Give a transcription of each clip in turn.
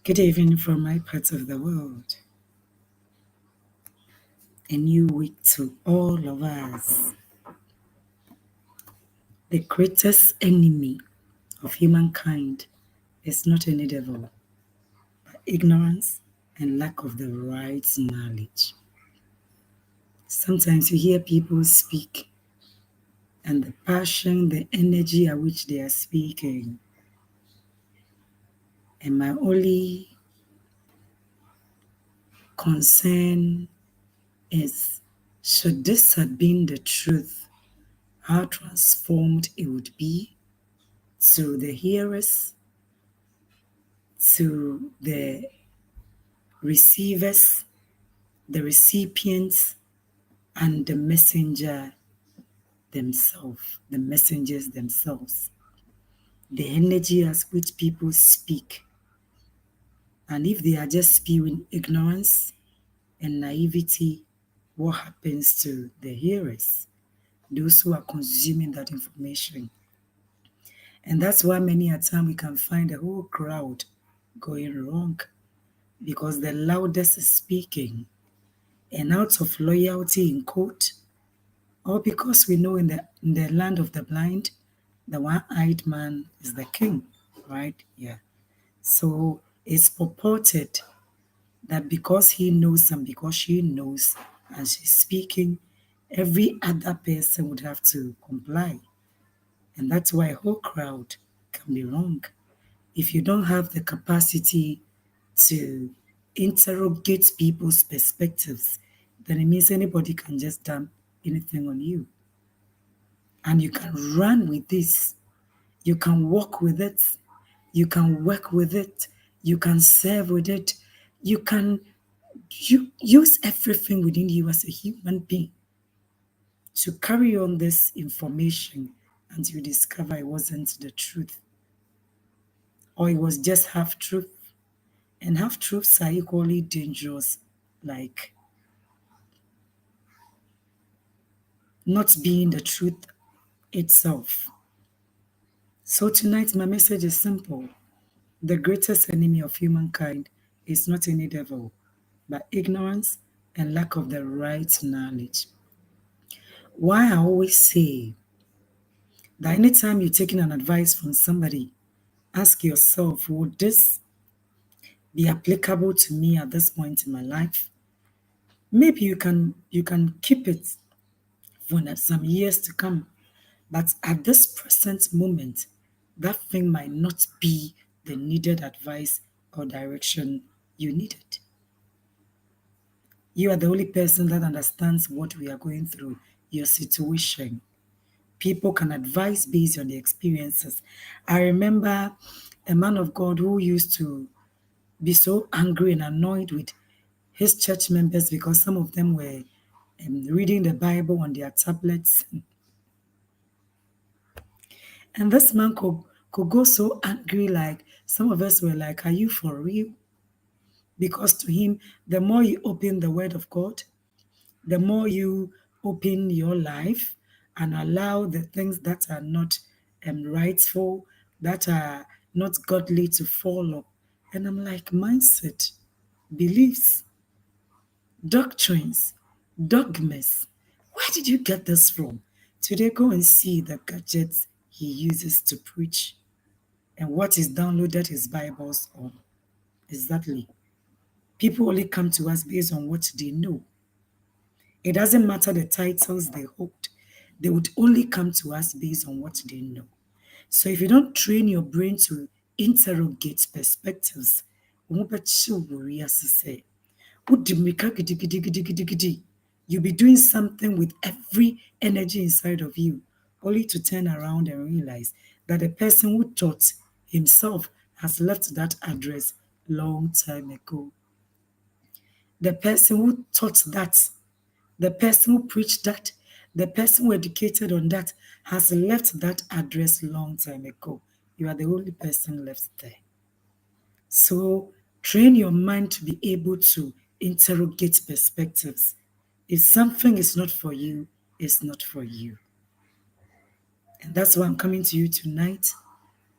Good evening from my part of the world. A new week to all of us. The greatest enemy of humankind is not any devil, but ignorance and lack of the right knowledge. Sometimes you hear people speak, and the passion, the energy at which they are speaking, and my only concern is, should this have been the truth, how transformed it would be to the hearers, to the receivers, the recipients, and the messenger themselves, the messengers themselves. The energy as which people speak. And if they are just spewing ignorance and naivety, what happens to the hearers, those who are consuming that information? And that's why many a time we can find the whole crowd going wrong because the loudest is speaking. And out of loyalty in court, or because we know in the land of the blind, the one-eyed man is the king, right? Yeah. So it's purported that because he knows and because she knows and she's speaking, every other person would have to comply. And that's why a whole crowd can be wrong. If you don't have the capacity to interrogate people's perspectives, then it means anybody can just dump anything on you. And you can run with this. You can walk with it. You can work with it. You can serve with it. You can use everything within you as a human being to carry on this information until you discover it wasn't the truth or it was just half truth. And half truths are equally dangerous, like not being the truth itself. So tonight, my message is simple. The greatest enemy of humankind is not any devil, but ignorance and lack of the right knowledge. Why I always say that anytime you're taking an advice from somebody, ask yourself, would this be applicable to me at this point in my life? Maybe you can keep it for some years to come, but at this present moment, that thing might not be the needed advice or direction you needed. You are the only person that understands what we are going through, your situation. People can advise based on their experiences. I remember a man of God who used to be so angry and annoyed with his church members because some of them were reading the Bible on their tablets. And this man could go so angry, like some of us were like, are you for real? Because to him, the more you open the word of God, the more you open your life and allow the things that are not rightful, that are not godly to follow. And I'm like, mindset, beliefs, doctrines, dogmas. Where did you get this from? Today, go and see the gadgets he uses to preach and what is downloaded his Bibles on. Exactly. People only come to us based on what they know. It doesn't matter the titles they hold. They would only come to us based on what they know. So if you don't train your brain to interrogate perspectives, you'll be doing something with every energy inside of you, only to turn around and realize that the person who taught himself has left that address long time ago. The person who taught that, the person who preached that, the person who educated on that has left that address long time ago. You are the only person left there. So train your mind to be able to interrogate perspectives. If something is not for you, it's not for you. And that's why I'm coming to you tonight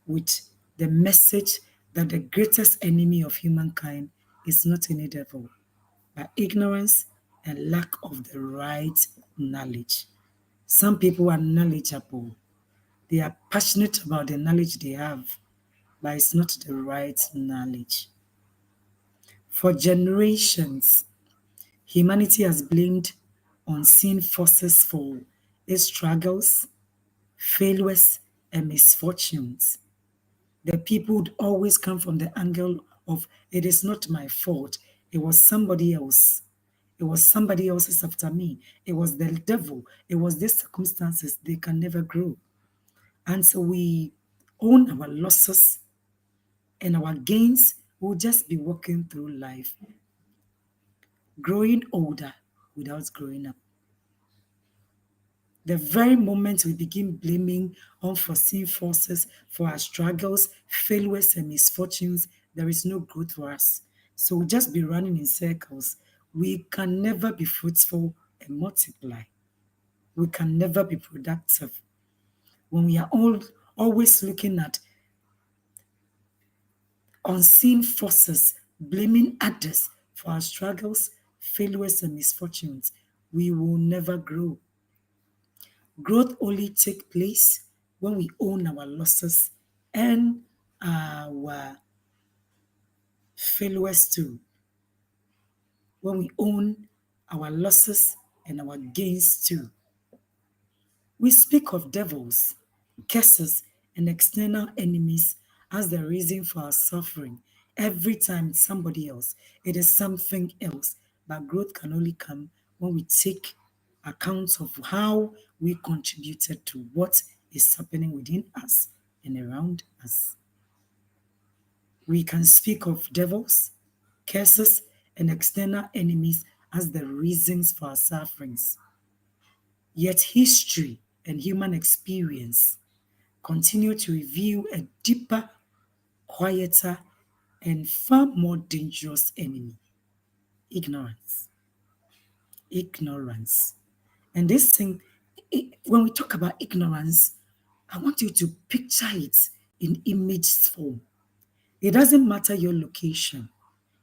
with the message that the greatest enemy of humankind is not any devil, but ignorance and lack of the right knowledge. Some people are knowledgeable. They are passionate about the knowledge they have, but it's not the right knowledge. For generations, humanity has blamed unseen forces for its struggles, failures, and misfortunes. The people would always come from the angle of, it is not my fault, it was somebody else. It was somebody else's after me. It was the devil. It was these circumstances. They can never grow. And so we own our losses and our gains. We'll just be walking through life, growing older without growing up. The very moment we begin blaming unforeseen forces for our struggles, failures, and misfortunes, there is no growth for us. So we'll just be running in circles. We can never be fruitful and multiply. We can never be productive. When we are always looking at unseen forces, blaming others for our struggles, failures, and misfortunes, we will never grow. Growth only takes place when we own our losses and our failures too. When we own our losses and our gains too. We speak of devils, curses, and external enemies as the reason for our suffering. Every time it's somebody else, it is something else. But growth can only come when we take account of how we contributed to what is happening within us and around us. We can speak of devils, curses, and external enemies as the reasons for our sufferings. Yet history and human experience continue to reveal a deeper, quieter, and far more dangerous enemy: ignorance. Ignorance. And this thing, when we talk about ignorance, I want you to picture it in image form. It doesn't matter your location,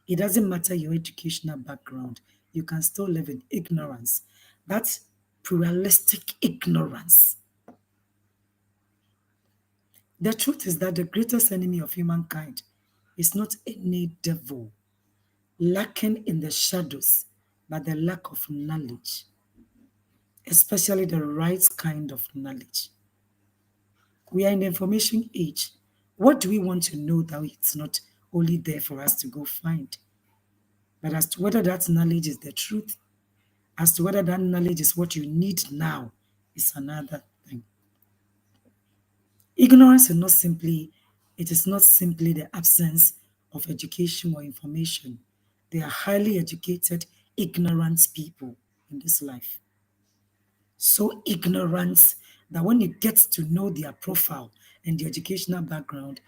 it doesn't matter your educational background, you can still live in ignorance. That's pluralistic ignorance. The truth is that the greatest enemy of humankind is not any devil lacking in the shadows, but the lack of knowledge, especially the right kind of knowledge. We are in the information age. What do we want to know that it's not only there for us to go find? But as to whether that knowledge is the truth, as to whether that knowledge is what you need now, is another thing. Ignorance is not simply, it is not simply the absence of education or information. They are highly educated, ignorant people in this life. So ignorant that when you get to know their profile and their educational background,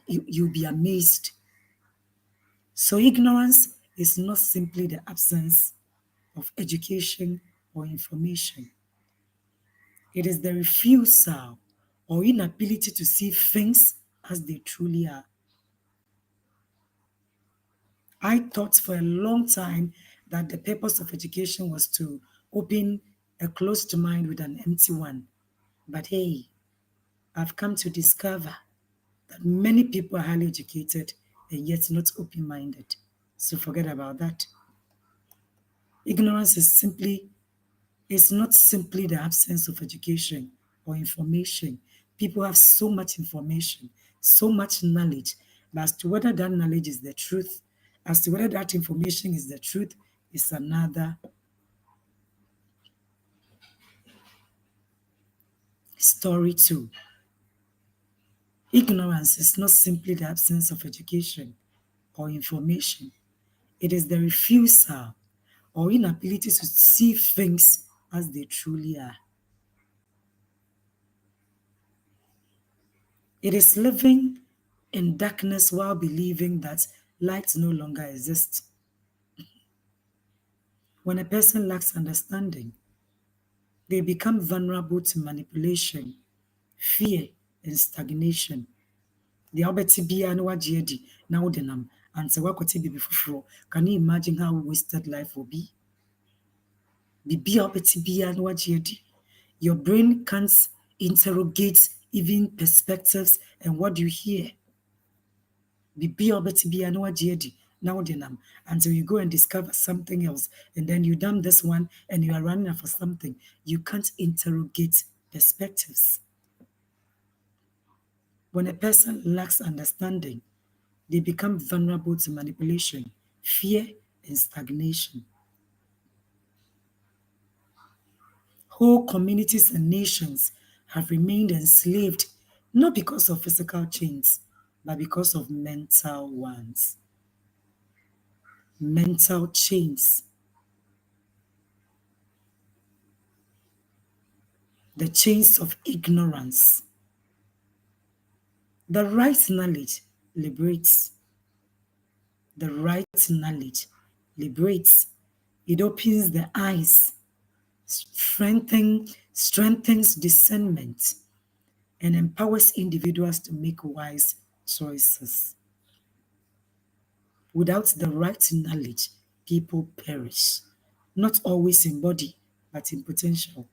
you'll be amazed. So ignorance is not simply the absence of education or information. It is the refusal or inability to see things as they truly are. I thought for a long time that the purpose of education was to open a closed mind with an empty one. But hey, I've come to discover that many people are highly educated and yet not open minded. So forget about that. Ignorance is not simply the absence of education or information. People have so much information, so much knowledge, but as to whether that knowledge is the truth, as to whether that information is the truth, is another story too. Ignorance is not simply the absence of education or information. It is the refusal or inability to see things as they truly are. It is living in darkness while believing that light no longer exists. When a person lacks understanding, they become vulnerable to manipulation, fear, and stagnation. The wobɛte biara na wagye adi na wode nam ansa woakɔte biribi foforɔ. Can you imagine how wasted life will be? Biribi a wobɛte biara na wagye adi. Your brain can't interrogate even perspectives and what you hear. Biribi a wobɛte biara na wagye adi na wode nam until you go and discover something else, and then you dump this one and you are running after something. You can't interrogate perspectives. When a person lacks understanding, they become vulnerable to manipulation, fear, and stagnation. Whole communities and nations have remained enslaved not because of physical chains, but because of mental ones. Mental chains. The chains of ignorance. The right knowledge liberates. The right knowledge liberates. It opens the eyes, strengthens discernment, and empowers individuals to make wise choices. Without the right knowledge, people perish, not always in body, but in potential.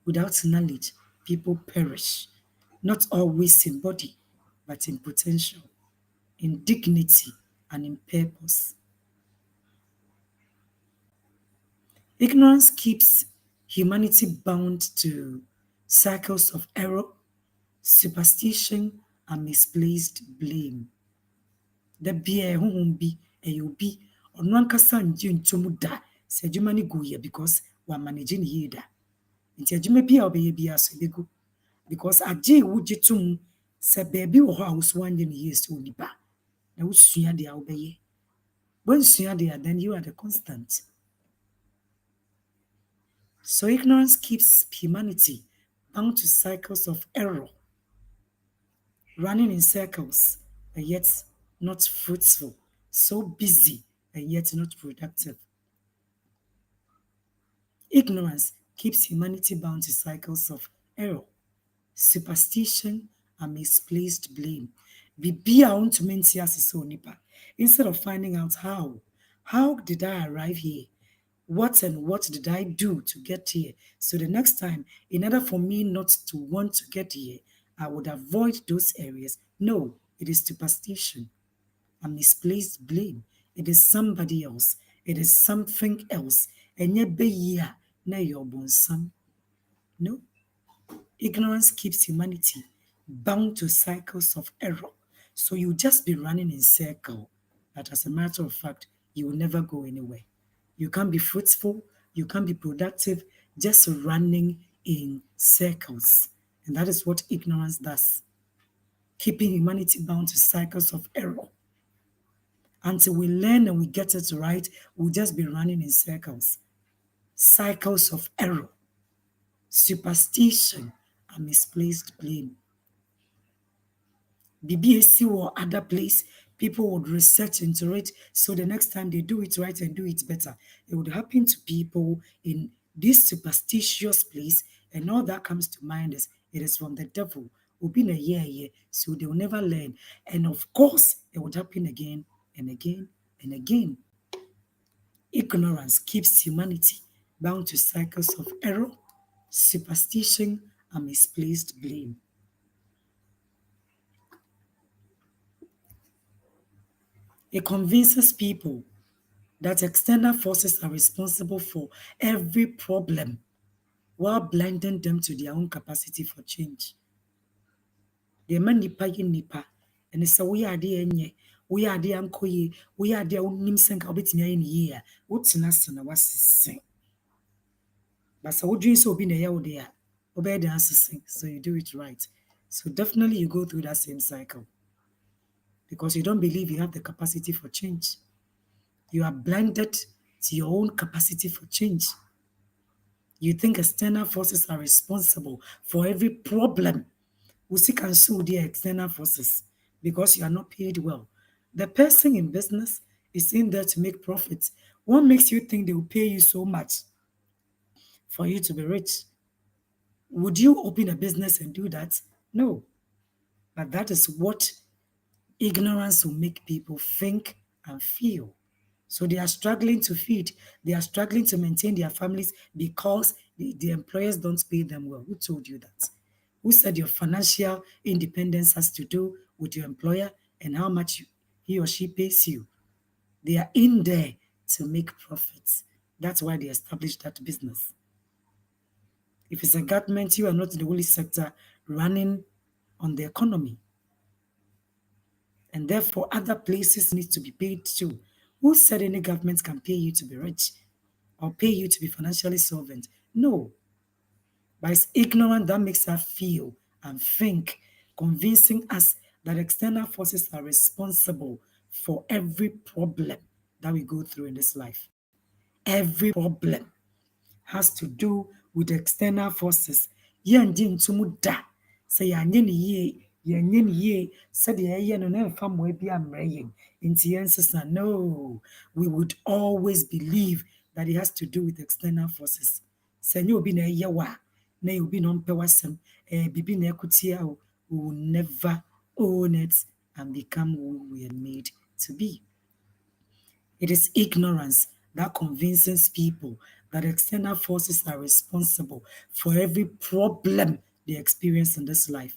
Without knowledge, people perish, not always in body, but in potential, in dignity, and in purpose. Ignorance keeps humanity bound to cycles of error, superstition, and misplaced blame. Da bia honhom bi ɛyɛ obi ɔno ankasa ngye ntom da sɛ adwuma no gu yɛ because wamanagye ne yie da. Nti adwuma bi a ɔbɛyɛ biara so ɛbɛgu because agye wogye tom sɛ baabi wɔ hɔ a wo so wanyɛ ne yie sɛ onipa na wosua deɛ a wobɛyɛ. Wonsua deɛ a then you are the constant. So ignorance keeps humanity bound to cycles of error, running in circles and yet not fruitful, so busy and yet not productive. Ignorance keeps humanity bound to cycles of error, superstition, and misplaced blame. Bibia ontumi nte ase sɛ onipa. Instead of finding out how did I arrive here? What and what did I do to get here? So the next time, in order for me not to want to get here, I would avoid those areas. No, it is superstition and misplaced blame. It is somebody else. It is something else. And yet be here, na your bonsam. No. Ignorance keeps humanity bound to cycles of error. So you just be running in circle. But as a matter of fact, you will never go anywhere. You can't be fruitful, you can't be productive, just running in circles. And that is what ignorance does. Keeping humanity bound to cycles of error. Until we learn and we get it right, we'll just be running in circles. Cycles of error, superstition, and misplaced blame. BBAC or other place, people would research into it. So the next time they do it right and do it better, it would happen to people in this superstitious place. And all that comes to mind is it is from the devil. Will be in a year, so they will never learn. And of course, it would happen again and again and again. Ignorance keeps humanity bound to cycles of error, superstition, and misplaced blame. It convinces people that external forces are responsible for every problem while blinding them to their own capacity for change. The man nipa ye nipa, and it's a we are the we are the uncle we are the own senka bit me in year. What's an asana was sing. But so would you so be a yaw there? Obey the answer, so you do it right. So definitely you go through that same cycle because you don't believe you have the capacity for change. You are blinded to your own capacity for change. You think external forces are responsible for every problem. We see can sue the external forces because you are not paid well. The person in business is in there to make profits. What makes you think they will pay you so much for you to be rich? Would you open a business and do that? No. But that is what ignorance will make people think and feel. So they are struggling to feed, they are struggling to maintain their families because the employers don't pay them well. Who told you that? Who said your financial independence has to do with your employer and how much he or she pays you? They are in there to make profits. That's why they established that business. If it's a government, you are not in the holy sector running on the economy. And therefore, other places need to be paid too. Who said any government can pay you to be rich or pay you to be financially solvent? No. But it's ignorance that makes us feel and think, convincing us that external forces are responsible for every problem that we go through in this life. Every problem has to do with external forces. Yɛngye nto mu da sɛ yɛanyɛ ne yie, yɛanyɛ ne yie sɛdeɛ yɛyɛ no na ɛmfa mmoa bi ammrɛ yɛn nti yɛnsesa. No, we would always believe that it has to do with external forces. Sɛ ɛnyɛ obi na ɛyɛ wo a, na ɛyɛ obi na ɔmpɛ w'asɛm, biribi na ɛkotia wo, we will never own it and become who we are made to be. It is ignorance that convinces people that external forces are responsible for every problem they experience in this life,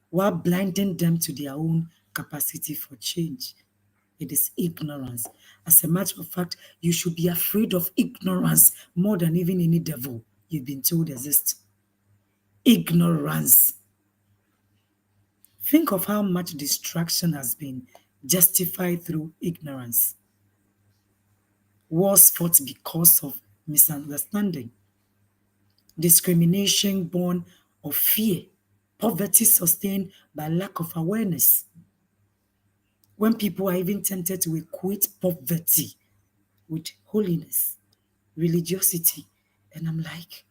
while blinding them to their own capacity for change. It is ignorance. As a matter of fact, you should be afraid of ignorance more than even any devil you've been told exists. Ignorance. Think of how much distraction has been justified through ignorance. Wars fought because of misunderstanding, discrimination born of fear, poverty sustained by lack of awareness. When people are even tempted to equate poverty with holiness, religiosity, and I'm like,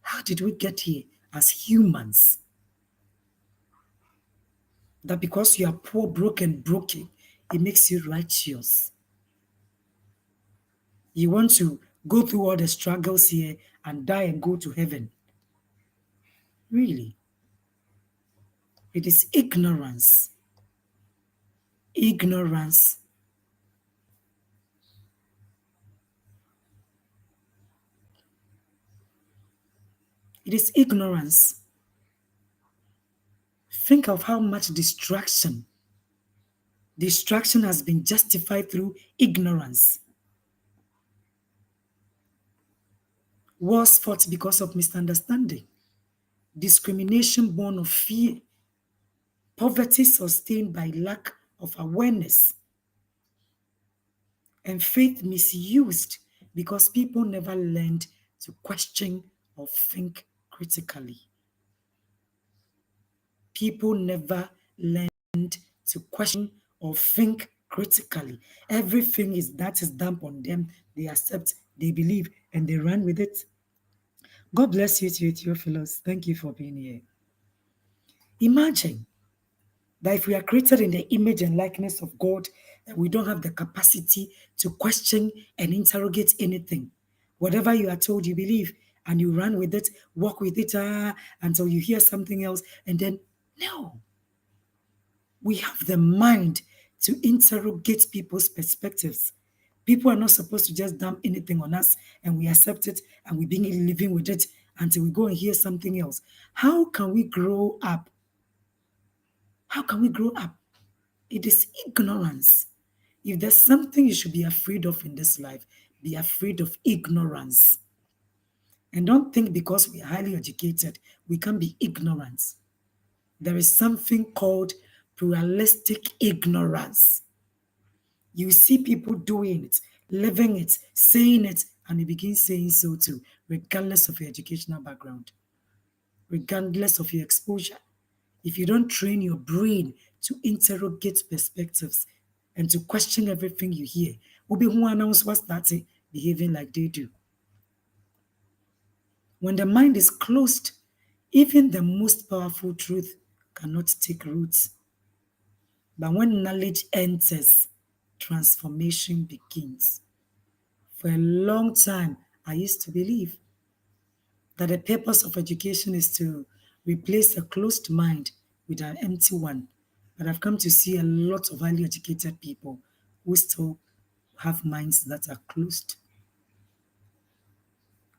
how did we get here as humans? That because you are poor, broken, it makes you righteous. You want to go through all the struggles here and die and go to heaven. Really? It is ignorance. Ignorance. It is ignorance. Think of how much distraction has been justified through ignorance. Wars fought because of misunderstanding, discrimination born of fear, poverty sustained by lack of awareness, and faith misused because people never learned to question or think critically. People never learned to question or think critically. Everything that is dumped on them, they accept, they believe, and they run with it. God bless you, Theophilus. Thank you for being here. Imagine that if we are created in the image and likeness of God, that we don't have the capacity to question and interrogate anything. Whatever you are told, you believe, and you run with it, walk with it until you hear something else, and then, no. We have the mind to interrogate people's perspectives. People are not supposed to just dump anything on us and we accept it and we begin living with it until we go and hear something else. How can we grow up? How can we grow up? It is ignorance. If there's something you should be afraid of in this life, be afraid of ignorance. And don't think because we are highly educated, we can be ignorant. There is something called pluralistic ignorance. You see people doing it, living it, saying it, and you begin saying so too, regardless of your educational background, regardless of your exposure. If you don't train your brain to interrogate perspectives and to question everything you hear, Obi who announce what's that behaving like they do. When the mind is closed, even the most powerful truth cannot take roots. But when knowledge enters, transformation begins. For a long time, I used to believe that the purpose of education is to replace a closed mind with an empty one. But I've come to see a lot of highly educated people who still have minds that are closed.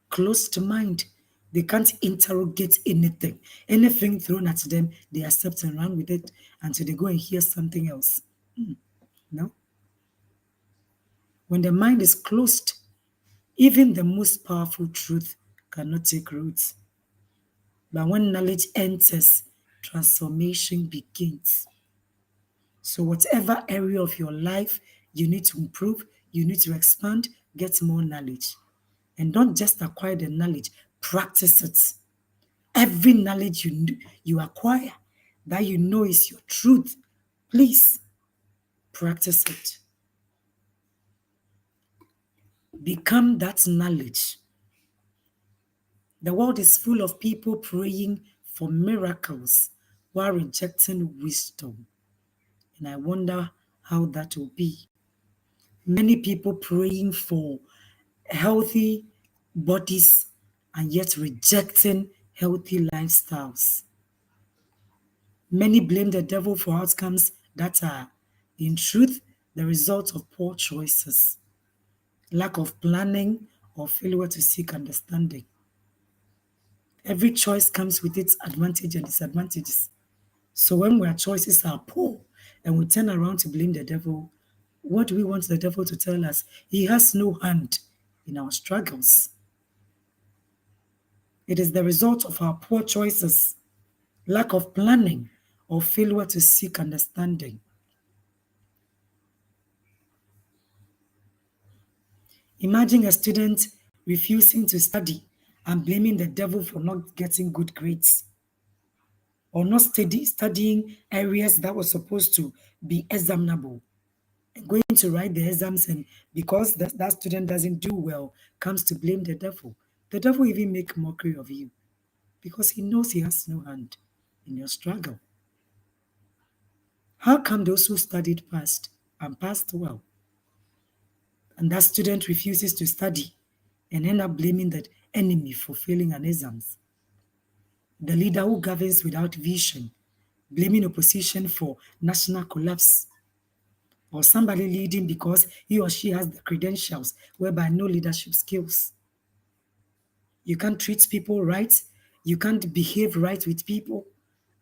Closed mind. They can't interrogate anything. Anything thrown at them, they accept and run with it until they go and hear something else. No? When the mind is closed, even the most powerful truth cannot take root. But when knowledge enters, transformation begins. So, whatever area of your life you need to improve, you need to expand, get more knowledge. And don't just acquire the knowledge, practice it. Every knowledge you acquire that you know is your truth, please practice it. Become that knowledge. The world is full of people praying for miracles while rejecting wisdom. And I wonder how that will be. Many people praying for healthy bodies and yet rejecting healthy lifestyles. Many blame the devil for outcomes that are, in truth, the result of poor choices, lack of planning, or failure to seek understanding. Every choice comes with its advantages and disadvantages. So when our choices are poor and we turn around to blame the devil, what do we want the devil to tell us? He has no hand in our struggles. It is the result of our poor choices, lack of planning, or failure to seek understanding. Imagine a student refusing to study and blaming the devil for not getting good grades or not studying areas that were supposed to be examinable and going to write the exams, and because that student doesn't do well, comes to blame the devil. The devil even make mockery of you because he knows he has no hand in your struggle. How come those who studied passed and passed well, and that student refuses to study and end up blaming the enemy for failing an exams? The leader who governs without vision, blaming opposition for national collapse, or somebody leading because he or she has the credentials whereby no leadership skills. You can't treat people right, you can't behave right with people,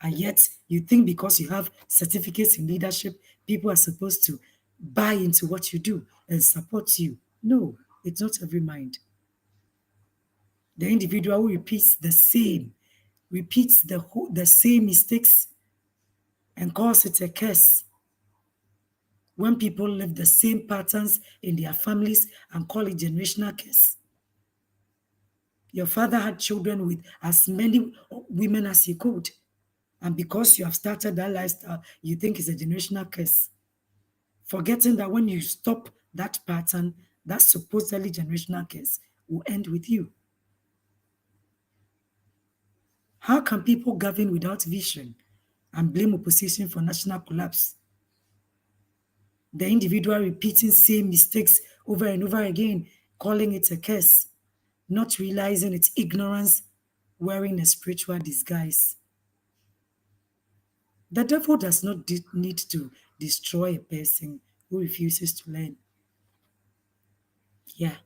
and yet you think because you have certificates in leadership, people are supposed to buy into what you do and support you. No, it's not every mind. The individual who repeats the same mistakes and calls it a curse. When people live the same patterns in their families and call it generational curse. Your father had children with as many women as he could. And because you have started that lifestyle, you think it's a generational curse. Forgetting that when you stop that pattern, that supposedly generational curse will end with you. How can people govern without vision and blame opposition for national collapse? The individual repeating same mistakes over and over again, calling it a curse, not realizing it's ignorance wearing a spiritual disguise. The devil does not need to destroy a person who refuses to learn. Yeah,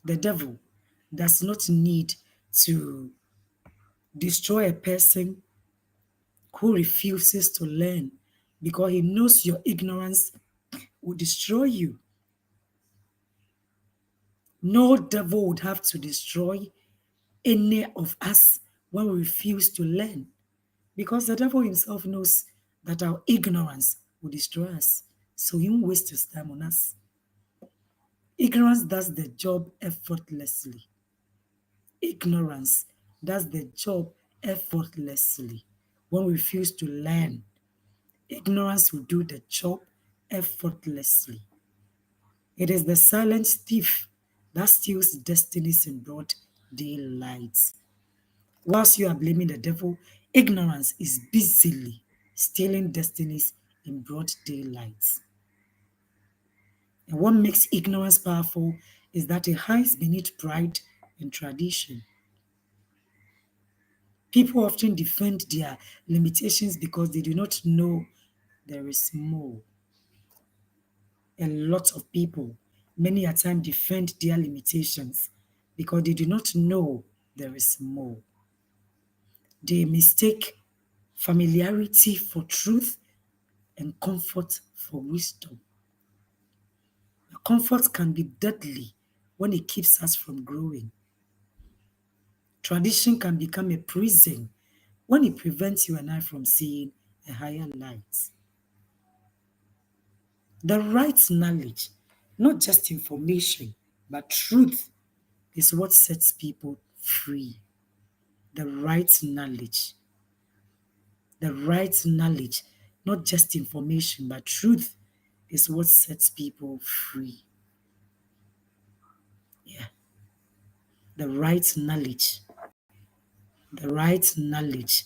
the devil does not need to destroy a person who refuses to learn because he knows your ignorance will destroy you. No devil would have to destroy any of us when we refuse to learn because the devil himself knows that our ignorance will destroy us. So he won't waste his time on us. Ignorance does the job effortlessly. Ignorance does the job effortlessly. When we refuse to learn, ignorance will do the job effortlessly. It is the silent thief that steals destinies in broad daylight. Whilst you are blaming the devil, ignorance is busily stealing destinies in broad daylight. And what makes ignorance powerful is that it hides beneath pride and tradition. People often defend their limitations because they do not know there is more. A lot of people, many a time, defend their limitations because they do not know there is more. They mistake familiarity for truth and comfort for wisdom. Comfort can be deadly when it keeps us from growing. Tradition can become a prison when it prevents you and I from seeing a higher light. The right knowledge, not just information, but truth, is what sets people free. The right knowledge. The right knowledge, not just information, but truth, is what sets people free. Yeah. The right knowledge. The right knowledge.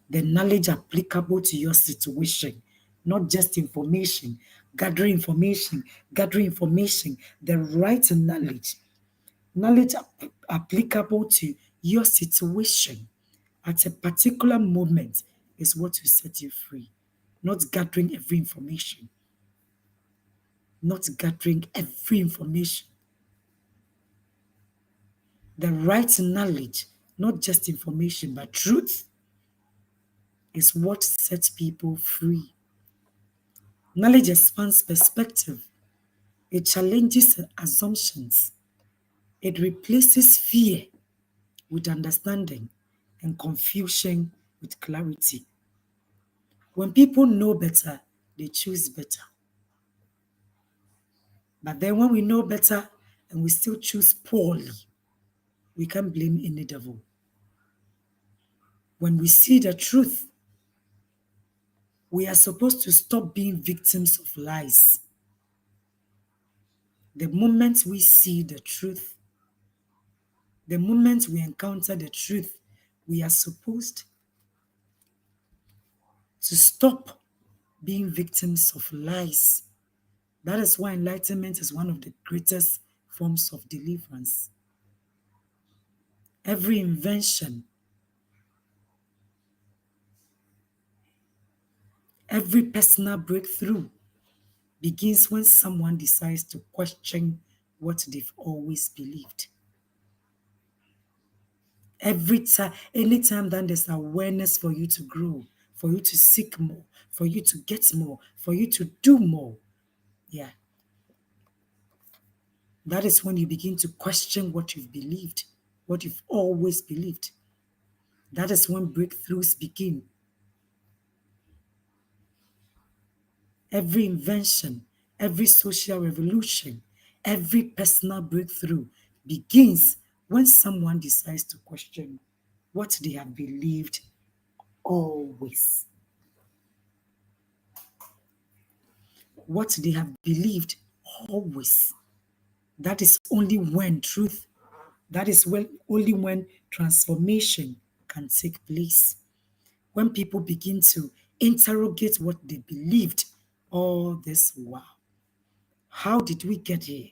The knowledge applicable to your situation, not just information. Gathering information. The right knowledge. Knowledge applicable to your situation at a particular moment is what will set you free. Not gathering every information. Not gathering every information. The right knowledge, not just information, but truth, is what sets people free. Knowledge expands perspective. It challenges assumptions. It replaces fear with understanding and confusion with clarity. When people know better, they choose better. But then when we know better and we still choose poorly, we can't blame any devil. When we see the truth, we are supposed to stop being victims of lies. The moment we see the truth, the moment we encounter the truth, we are supposed to stop being victims of lies. That is why enlightenment is one of the greatest forms of deliverance. Every invention, every personal breakthrough begins when someone decides to question what they've always believed. Every time, anytime that there's awareness for you to grow, for you to seek more, for you to get more, for you to do more, yeah, that is when you begin to question what you've believed, what you've always believed. That is when breakthroughs begin. Every invention, every social revolution, every personal breakthrough begins when someone decides to question what they have believed always. What they have believed always. That is only when truth, that is only when transformation can take place. When people begin to interrogate what they believed all this while. How did we get here?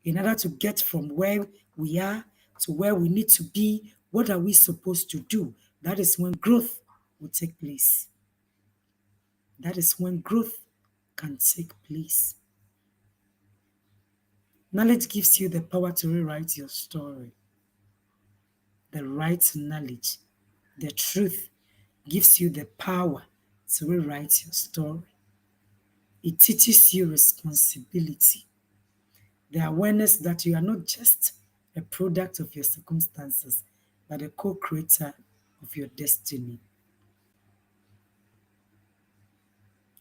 In order to get from where we are to where we need to be, what are we supposed to do? That is when growth will take place. That is when growth can take place. Knowledge gives you the power to rewrite your story. The right knowledge, the truth, gives you the power to rewrite your story. It teaches you responsibility, the awareness that you are not just a product of your circumstances, but a co-creator of your destiny.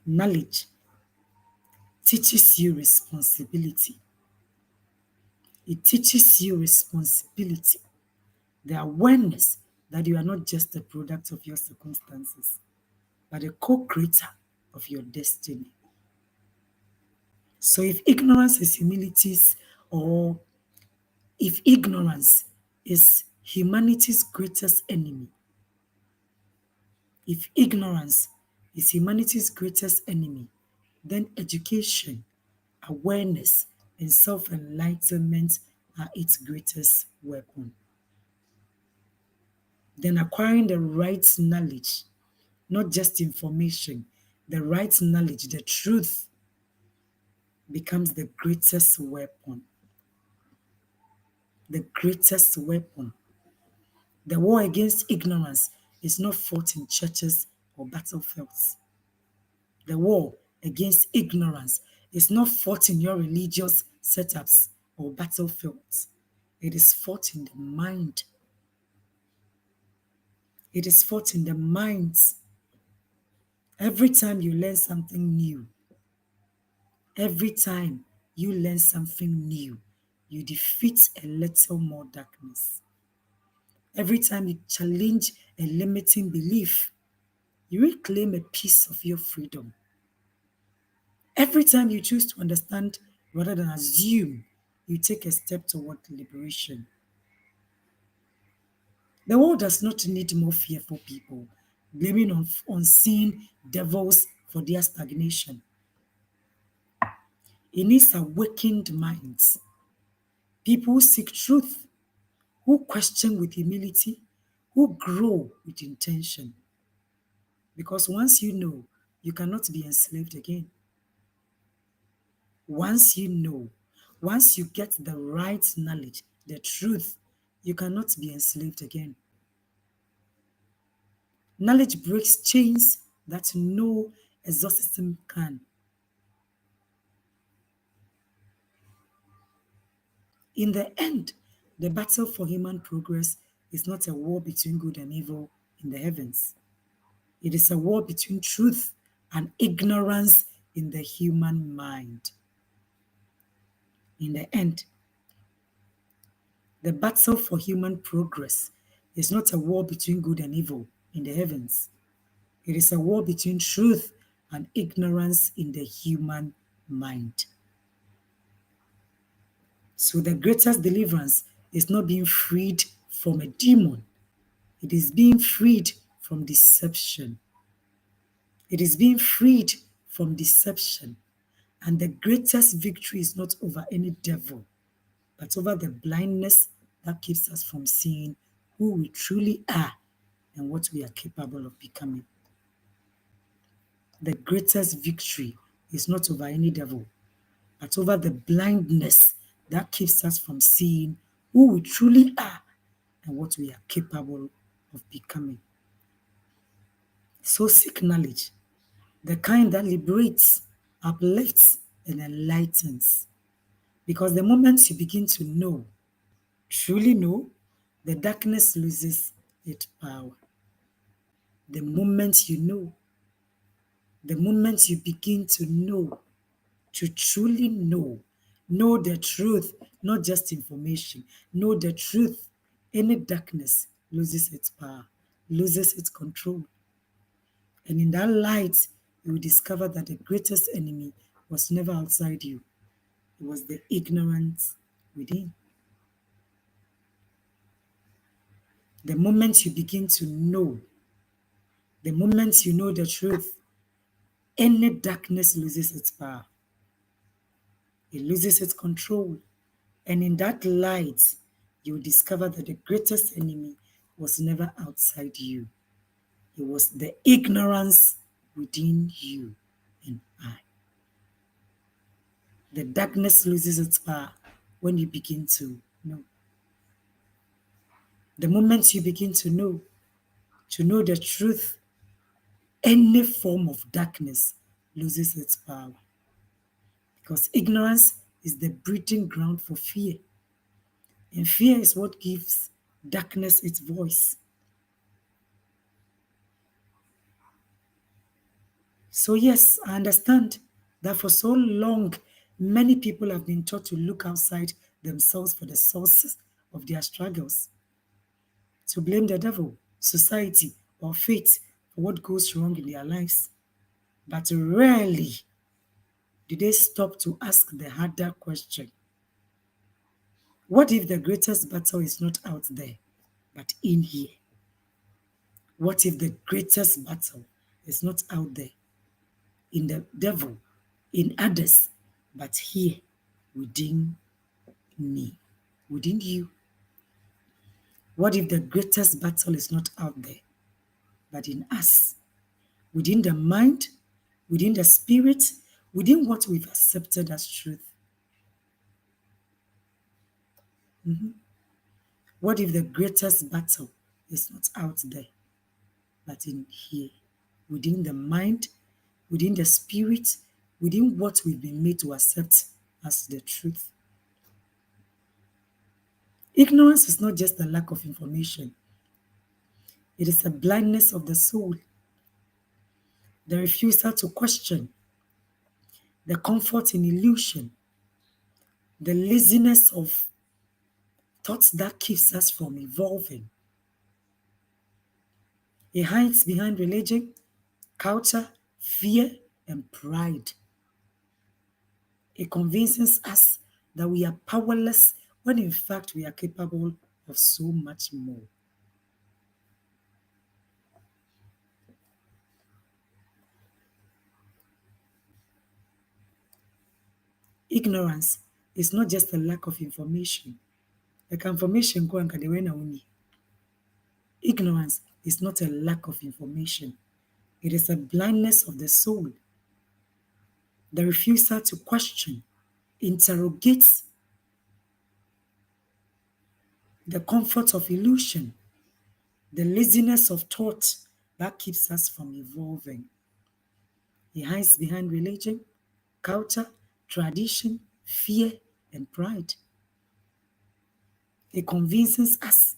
Knowledge teaches you responsibility. It teaches you responsibility, the awareness that you are not just a product of your circumstances, but a co-creator of your destiny. So if ignorance is humanity's, or if ignorance is humanity's greatest enemy, if ignorance is humanity's greatest enemy, then education, awareness, and self-enlightenment are its greatest weapon. then acquiring the right knowledge, not just information, the right knowledge, the truth becomes the greatest weapon. The greatest weapon. The war against ignorance is not fought in churches or battlefields. The war against ignorance is not fought in your religious setups or battlefields. It is fought in the mind. It is fought in the minds. Every time you learn something new, every time you learn something new, you defeat a little more darkness. Every time you challenge a limiting belief, you reclaim a piece of your freedom. Every time you choose to understand rather than assume, you take a step toward liberation. The world does not need more fearful people blaming on unseen devils for their stagnation. It needs awakened minds, people who seek truth, who question with humility, who grow with intention. Because once you know, you cannot be enslaved again. Once you know, once you get the right knowledge, the truth, you cannot be enslaved again. Knowledge breaks chains that no exorcism can. In the end, the battle for human progress is not a war between good and evil in the heavens. It is a war between truth and ignorance in the human mind. In the end, the battle for human progress is not a war between good and evil in the heavens. It is a war between truth and ignorance in the human mind. So the greatest deliverance is not being freed from a demon. It is being freed from deception. It is being freed from deception. And the greatest victory is not over any devil, but over the blindness that keeps us from seeing who we truly are and what we are capable of becoming. The greatest victory is not over any devil, but over the blindness that keeps us from seeing who we truly are and what we are capable of becoming. So seek knowledge, the kind that liberates, uplifts, and enlightens. Because the moment you begin to know, truly know, the darkness loses its power. The moment you know, the moment you begin to know, to truly know the truth, not just information, know the truth, any darkness loses its power, loses its control. And in that light, you will discover that the greatest enemy was never outside you. It was the ignorance within. The moment you begin to know, the moment you know the truth, any darkness loses its power. It loses its control. And in that light, you will discover that the greatest enemy was never outside you. It was the ignorance within you and I. The darkness loses its power when you begin to know. The moment you begin to know the truth, any form of darkness loses its power. Because ignorance is the breeding ground for fear. And fear is what gives darkness its voice. So, yes, I understand that for so long, many people have been taught to look outside themselves for the sources of their struggles, to blame the devil, society, or fate for what goes wrong in their lives. But rarely do they stop to ask the harder question: what if the greatest battle is not out there, but in here? What if the greatest battle is not out there, in the devil, in others, but here, within me, within you? What if the greatest battle is not out there, but in us, within the mind, within the spirit, within what we've accepted as truth? What if the greatest battle is not out there, but in here, within the mind, within the spirit, within what we've been made to accept as the truth? Ignorance is not just a lack of information, it is a blindness of the soul, the refusal to question, the comfort in illusion, the laziness of thoughts that keeps us from evolving. It hides behind religion, culture, fear, and pride. It convinces us that we are powerless when in fact we are capable of so much more. Ignorance is not just a lack of information. Like information go and kadewena uni. Ignorance is not a lack of information. It is a blindness of the soul, the refusal to question, interrogate, the comfort of illusion, the laziness of thought that keeps us from evolving. It hides behind religion, culture, tradition, fear, and pride. It convinces us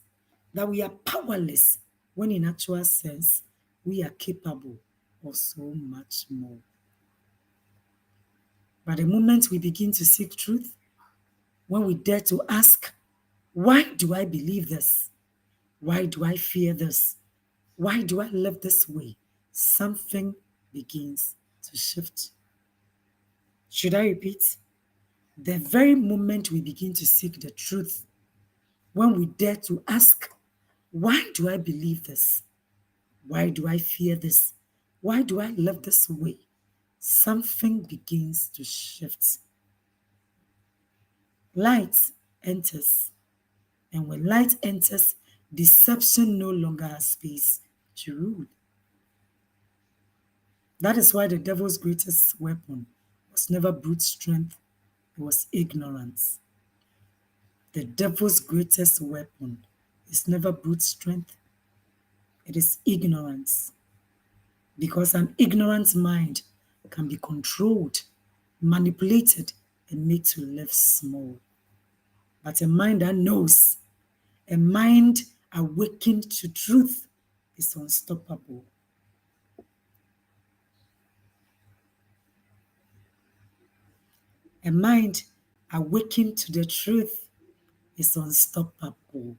that we are powerless when in actual sense we are capable of so much more. But the moment we begin to seek truth, when we dare to ask, why do I believe this? Why do I fear this? Why do I live this way? Something begins to shift. Should I repeat? The very moment we begin to seek the truth, when we dare to ask, why do I believe this? Why do I fear this? Why do I live this way? Something begins to shift. Light enters, and when light enters, deception no longer has space to rule. That is why the devil's greatest weapon was never brute strength, it was ignorance. The devil's greatest weapon is never brute strength, it is ignorance. Because an ignorant mind can be controlled, manipulated, and made to live small. But a mind that knows, a mind awakened to truth, is unstoppable. A mind awakened to the truth is unstoppable.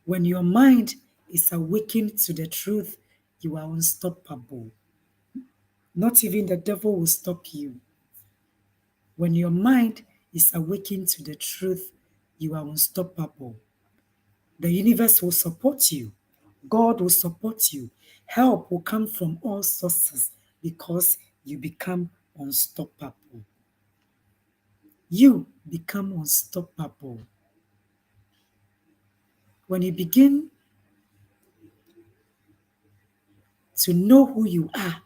When your mind is awakened to the truth, you are unstoppable. Not even the devil will stop you. When your mind is awakened to the truth, you are unstoppable. The universe will support you. God will support you. Help will come from all sources because you become unstoppable. You become unstoppable. When you begin to know who you are,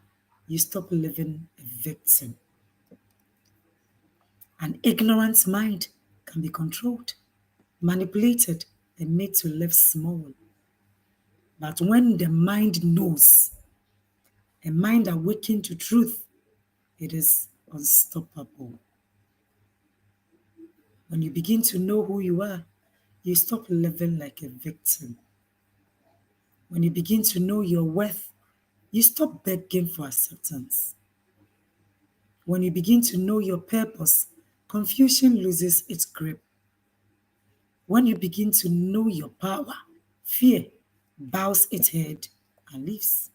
you stop living a victim. An ignorant mind can be controlled, manipulated, and made to live small. But when the mind knows, a mind awakened to truth, it is unstoppable. When you begin to know who you are, you stop living like a victim. When you begin to know your worth, you stop begging for acceptance. When you begin to know your purpose, confusion loses its grip. When you begin to know your power, fear bows its head and leaves.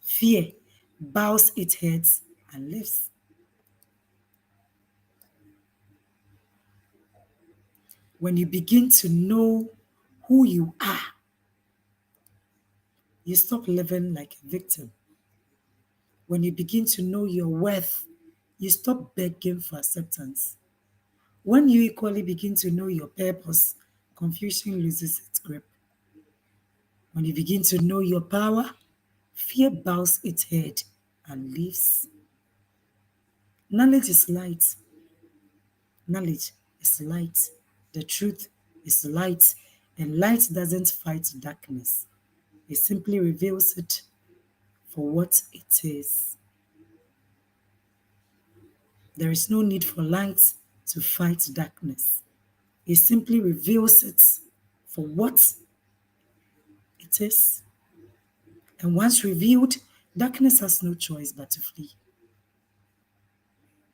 Fear bows its head and leaves. When you begin to know who you are, you stop living like a victim. When you begin to know your worth, you stop begging for acceptance. When you equally begin to know your purpose, confusion loses its grip. When you begin to know your power, fear bows its head and leaves. Knowledge is light. Knowledge is light. The truth is light. And light doesn't fight darkness. It simply reveals it for what it is. There is no need for light to fight darkness. It simply reveals it for what it is. And once revealed, darkness has no choice but to flee.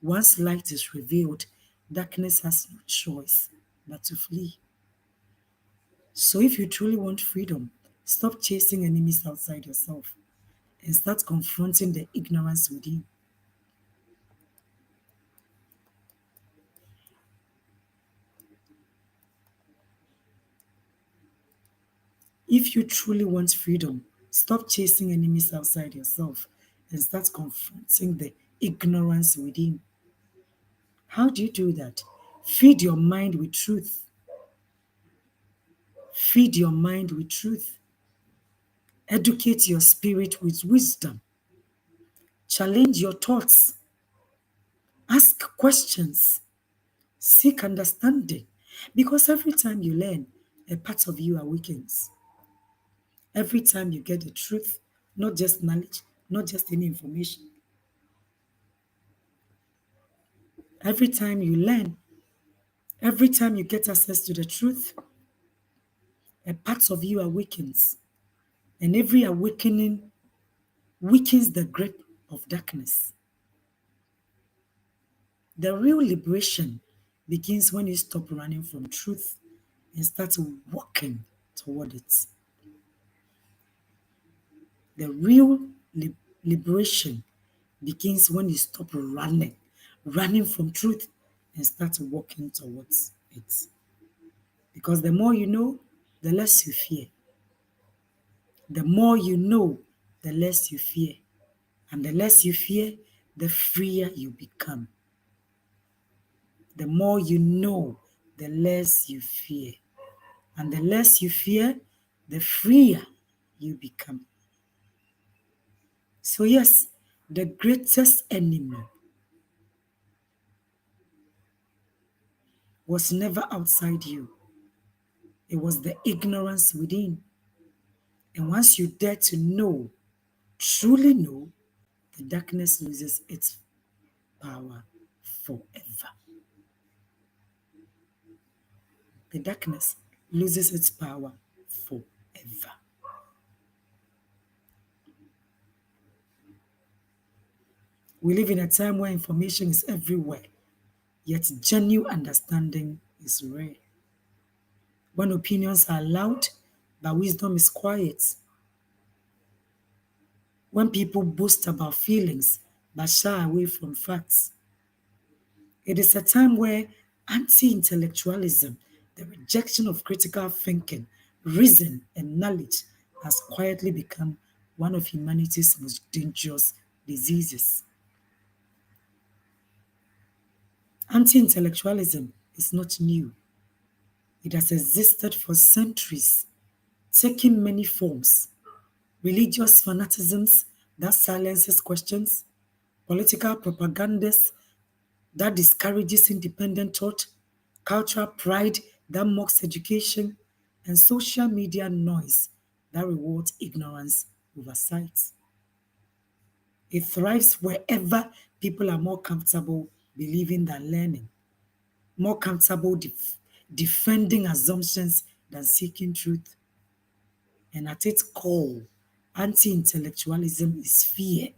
Once light is revealed, darkness has no choice but to flee. So if you truly want freedom, stop chasing enemies outside yourself and start confronting the ignorance within. If you truly want freedom, stop chasing enemies outside yourself and start confronting the ignorance within. How do you do that? Feed your mind with truth. Feed your mind with truth. Educate your spirit with wisdom. Challenge your thoughts. Ask questions. Seek understanding. Because every time you learn, a part of you awakens. Every time you get the truth, not just knowledge, not just any information. Every time you learn, every time you get access to the truth, a part of you awakens. And every awakening weakens the grip of darkness. The real liberation begins when you stop running from truth and start walking toward it. The real liberation begins when you stop running from truth and start walking towards it. Because the more you know, the less you fear. The more you know, the less you fear. And the less you fear, the freer you become. The more you know, the less you fear. And the less you fear, the freer you become. So, yes, the greatest enemy was never outside you, it was the ignorance within. And once you dare to know, truly know, the darkness loses its power forever. The darkness loses its power forever. We live in a time where information is everywhere, yet genuine understanding is rare. When opinions are loud, but wisdom is quiet. When people boast about feelings, but shy away from facts. It is a time where anti intellectualism, the rejection of critical thinking, reason, and knowledge, has quietly become one of humanity's most dangerous diseases. Anti intellectualism is not new, it has existed for centuries, taking many forms: religious fanaticisms that silences questions, political propagandas that discourages independent thought, cultural pride that mocks education, and social media noise that rewards ignorance over sight. It thrives wherever people are more comfortable believing than learning, more comfortable defending assumptions than seeking truth. And at its core, anti intellectualism is fear: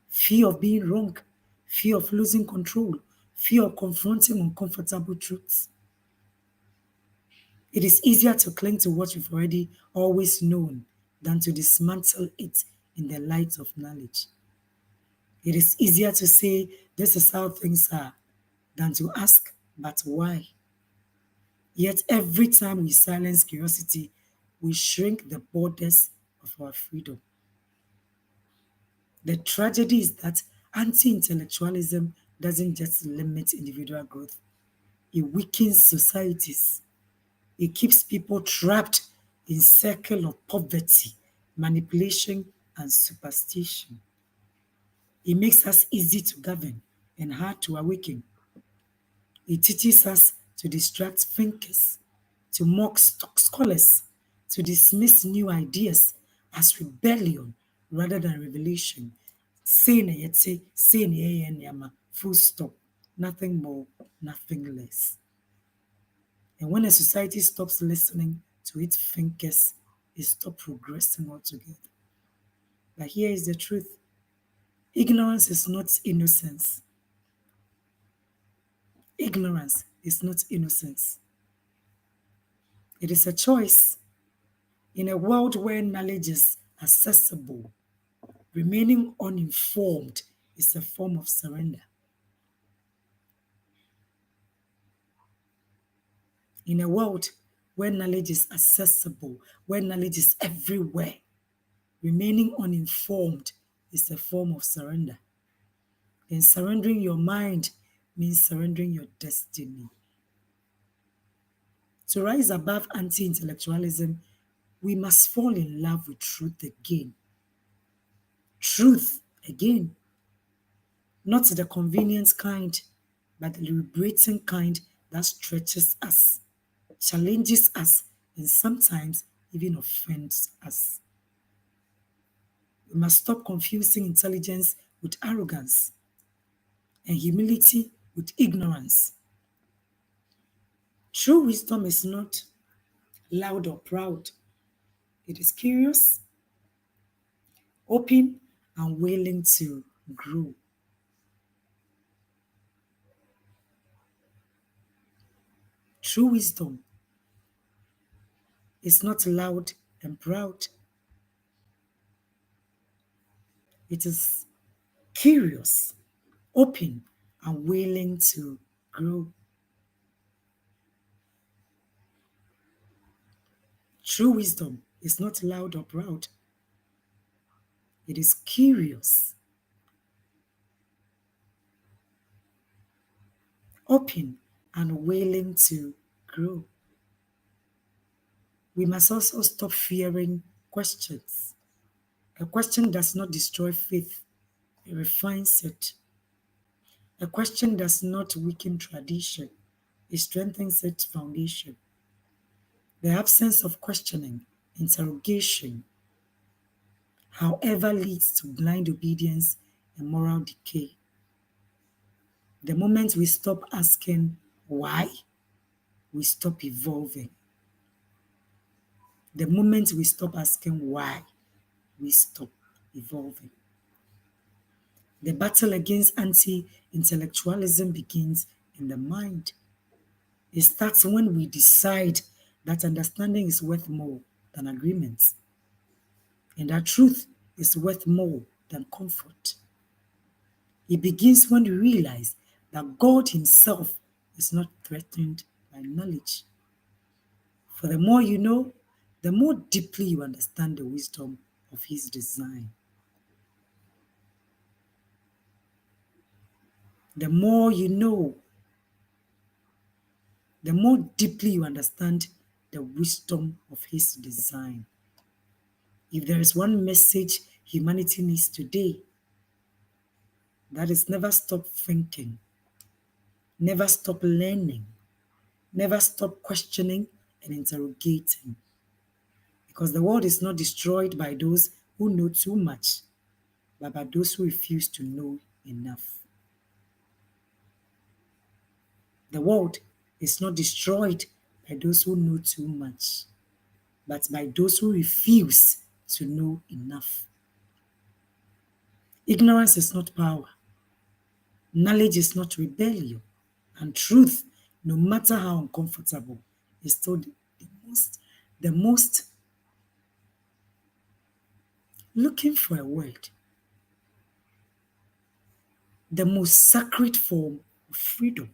fear of being wrong, fear of losing control, fear of confronting uncomfortable truths. It is easier to cling to what you've already always known than to dismantle it in the light of knowledge. It is easier to say, this is how things are, than to ask, but why? Yet every time we silence curiosity, we shrink the borders of our freedom. The tragedy is that anti intellectualism doesn't just limit individual growth, It weakens societies. It keeps people trapped in circle of poverty, manipulation, and superstition. It makes us easy to govern and hard to awaken. It teaches us to distract thinkers, to mock scholars, to dismiss new ideas as rebellion rather than revelation. Say na yete, say na yeye nneɛma, full stop. Nothing more, nothing less. And when a society stops listening to its thinkers, it stops progressing altogether. But here is the truth. Ignorance is not innocence. Ignorance is not innocence. It is a choice. In a world where knowledge is accessible, remaining uninformed is a form of surrender. In a world where knowledge is accessible, where knowledge is everywhere, remaining uninformed is a form of surrender. And surrendering your mind means surrendering your destiny. To rise above anti intellectualism, we must fall in love with truth again. Truth again. Not the convenient kind, but the liberating kind that stretches us, challenges us, and sometimes even offends us. We must stop confusing intelligence with arrogance and humility with ignorance. True wisdom is not loud or proud. It is curious, open, and willing to grow. True wisdom is not loud and proud. It is curious, open, and willing to grow. True wisdom is not loud or proud. It is curious, open, and willing to grow. We must also stop fearing questions. A question does not destroy faith, it refines it. A question does not weaken tradition, it strengthens its foundation. The absence of questioning, interrogation, however, leads to blind obedience and moral decay. The moment we stop asking why, we stop evolving. The moment we stop asking why, we stop evolving. The battle against anti intellectualism begins in the mind. It starts when we decide that understanding is worth more than agreement, and that truth is worth more than comfort. It begins when we realize that God Himself is not threatened by knowledge. For the more you know, the more deeply you understand the wisdom of His design. The more you know, the more deeply you understand the wisdom of His design. If there is one message humanity needs today, that is never stop thinking, never stop learning, never stop questioning and interrogating. Because the world is not destroyed by those who know too much, but by those who refuse to know enough. The world is not destroyed by those who know too much, but by those who refuse to know enough. Ignorance is not power. Knowledge is not rebellion. And truth, no matter how uncomfortable, is still the most looking for a word, the most sacred form of freedom.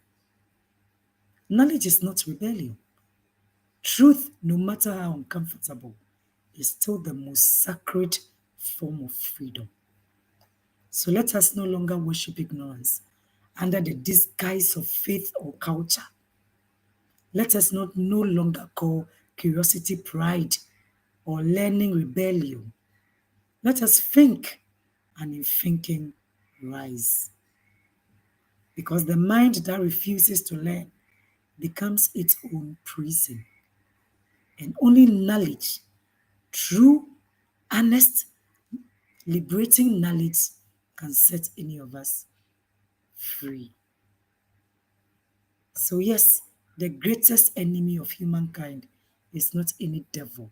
Knowledge is not rebellion. Truth, no matter how uncomfortable, is still the most sacred form of freedom. So let us no longer worship ignorance under the disguise of faith or culture. Let us not no longer call curiosity pride or learning rebellion. Let us think, and in thinking, rise. Because the mind that refuses to learn becomes its own prison. And only knowledge, true, honest, liberating knowledge, can set any of us free. So, yes, the greatest enemy of humankind is not any devil,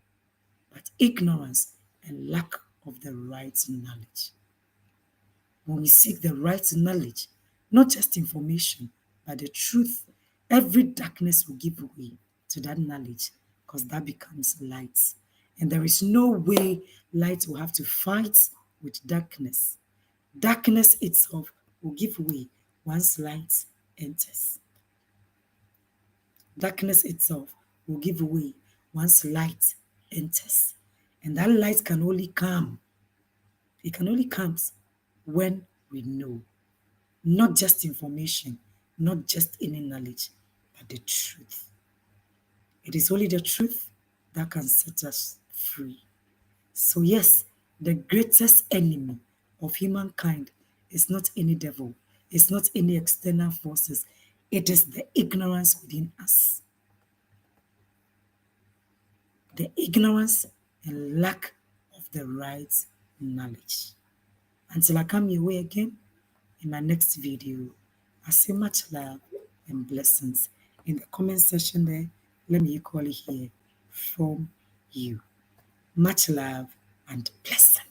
but ignorance and lack of the right knowledge. When we seek the right knowledge, not just information, but the truth, every darkness will give way to that knowledge because that becomes light. And there is no way light will have to fight with darkness. Darkness itself will give way once light enters. Darkness itself will give way once light enters. And that light can only come. It can only come when we know. Not just information, not just any knowledge, but the truth. It is only the truth that can set us free. So yes, the greatest enemy of humankind is not any devil. It's not any external forces. It is the ignorance within us. The ignorance and lack of the right knowledge. Until I come your way again in my next video, I say much love and blessings. In the comment section there, let me equally hear from you. Much love and blessings.